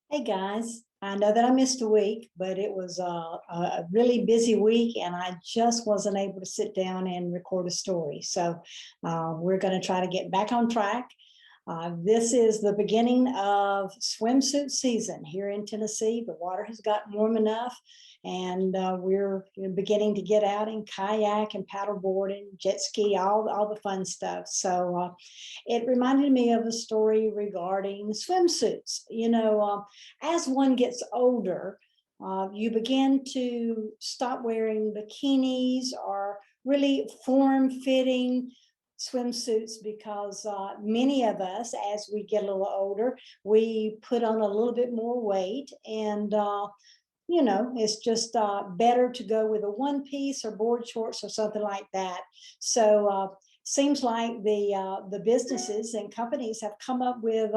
Hey guys, I know that I missed a week, but it was a really busy week and I just wasn't able to sit down and record a story. So we're going to try to get back on track. This is the beginning of swimsuit season here in Tennessee. The water has gotten warm enough, and we're beginning to get out and kayak and paddleboard and jet ski, all the fun stuff. So it reminded me of a story regarding swimsuits. As one gets older, you begin to stop wearing bikinis or really form-fitting swimsuits because many of us, as we get a little older, we put on a little bit more weight, and it's just better to go with a one piece or board shorts or something like that. So seems like the businesses and companies have come up with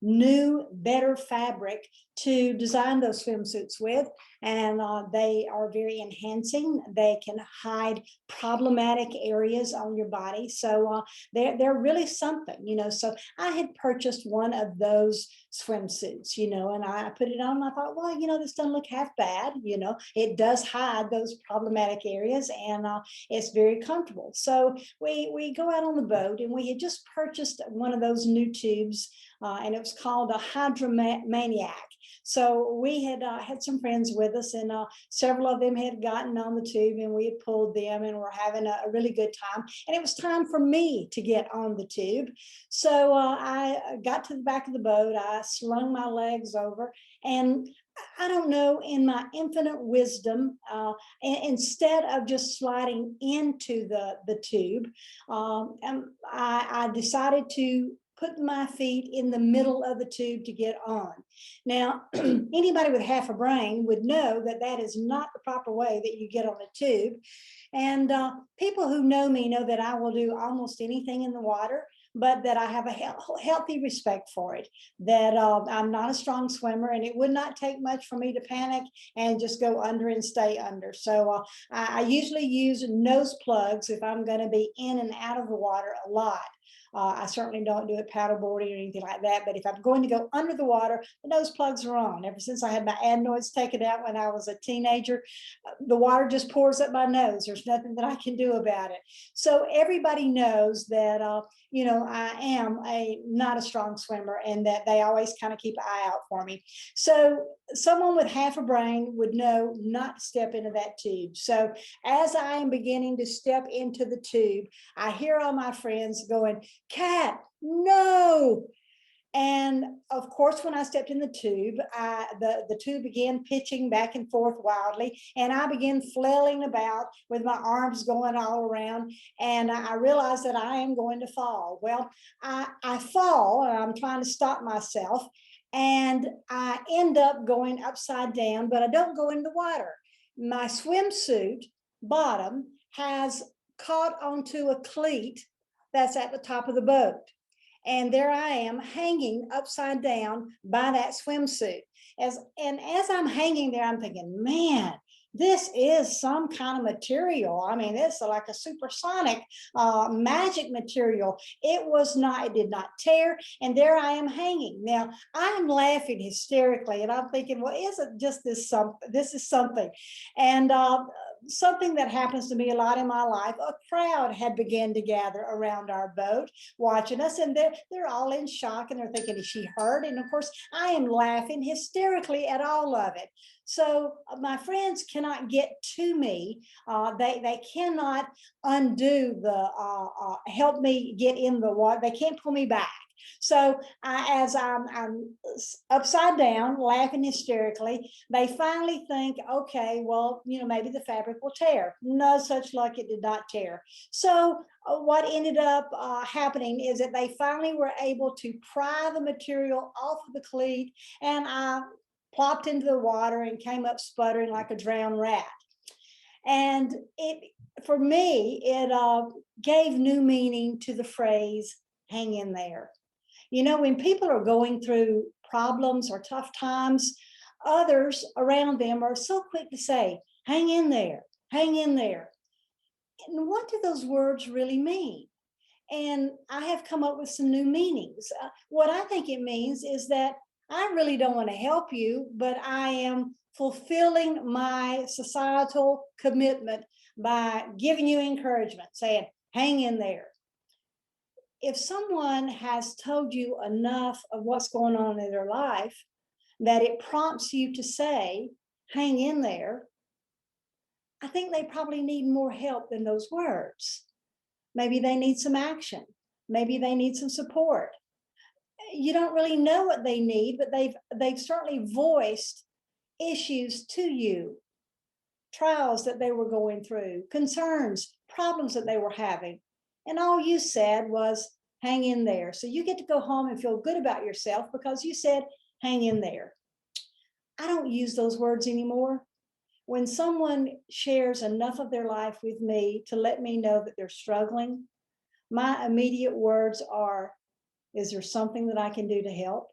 new, better fabric to design those swimsuits with, and they are very enhancing. They can hide problematic areas on your body, so they're really something. So I had purchased one of those swimsuits, and I put it on and I thought, well, this doesn't look half bad. It does hide those problematic areas, and it's very comfortable. So we go out on the boat, and we had just purchased one of those new tubes, and it was called a Hydromaniac. So we had some friends with us, and several of them had gotten on the tube, and we had pulled them, and we're having a really good time. And it was time for me to get on the tube. So I got to the back of the boat. I slung my legs over, and I don't know, in my infinite wisdom, instead of just sliding into the tube, I decided to put my feet in the middle of the tube to get on. Now, anybody with half a brain would know that that is not the proper way that you get on a tube. And people who know me know that I will do almost anything in the water, but that I have a healthy respect for it, that I'm not a strong swimmer, and it would not take much for me to panic and just go under and stay under. So I usually use nose plugs if I'm going to be in and out of the water a lot. I certainly don't do it paddleboarding or anything like that. But if I'm going to go under the water, the nose plugs are on. Ever since I had my adenoids taken out when I was a teenager, the water just pours up my nose. There's nothing that I can do about it. So everybody knows that, I am not a strong swimmer, and that they always kind of keep an eye out for me. So someone with half a brain would know not to step into that tube. So as I am beginning to step into the tube, I hear all my friends going, "Cat, no." And of course, when I stepped in the tube, the tube began pitching back and forth wildly, and I began flailing about with my arms going all around, and I realized that I am going to fall. Well, I fall, and I'm trying to stop myself, and I end up going upside down, but I don't go in the water. My swimsuit bottom has caught onto a cleat that's at the top of the boat. And there I am hanging upside down by that swimsuit. As I'm hanging there, I'm thinking, man, this is some kind of material. I mean, it's like a supersonic magic material. It did not tear. And there I am hanging. Now, I'm laughing hysterically, and I'm thinking, well, isn't just this something? This is something. And something that happens to me a lot in my life, a crowd had begun to gather around our boat watching us, and they're all in shock, and they're thinking, is she hurt? And of course, I am laughing hysterically at all of it. So my friends cannot get to me. They cannot undo help me get in the water. They can't pull me back. So as I'm upside down, laughing hysterically, they finally think, okay, well, maybe the fabric will tear. No such luck, it did not tear. So what ended up happening is that they finally were able to pry the material off of the cleat, and I plopped into the water and came up sputtering like a drowned rat. And for me, it gave new meaning to the phrase, hang in there. When people are going through problems or tough times, others around them are so quick to say, hang in there, hang in there. And what do those words really mean? And I have come up with some new meanings. What I think it means is that I really don't want to help you, but I am fulfilling my societal commitment by giving you encouragement, saying, hang in there. If someone has told you enough of what's going on in their life that it prompts you to say, hang in there, I think they probably need more help than those words. Maybe they need some action. Maybe they need some support. You don't really know what they need, but they've certainly voiced issues to you, trials that they were going through, concerns, problems that they were having. And all you said was, hang in there. So you get to go home and feel good about yourself because you said, hang in there. I don't use those words anymore. When someone shares enough of their life with me to let me know that they're struggling, my immediate words are, is there something that I can do to help?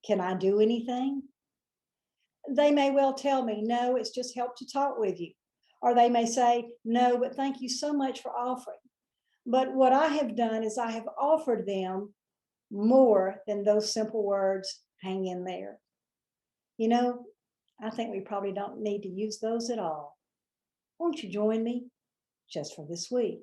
Can I do anything? They may well tell me, no, it's just help to talk with you. Or they may say, no, but thank you so much for offering. But what I have done is I have offered them more than those simple words, hang in there. You know, I think we probably don't need to use those at all. Won't you join me just for this week?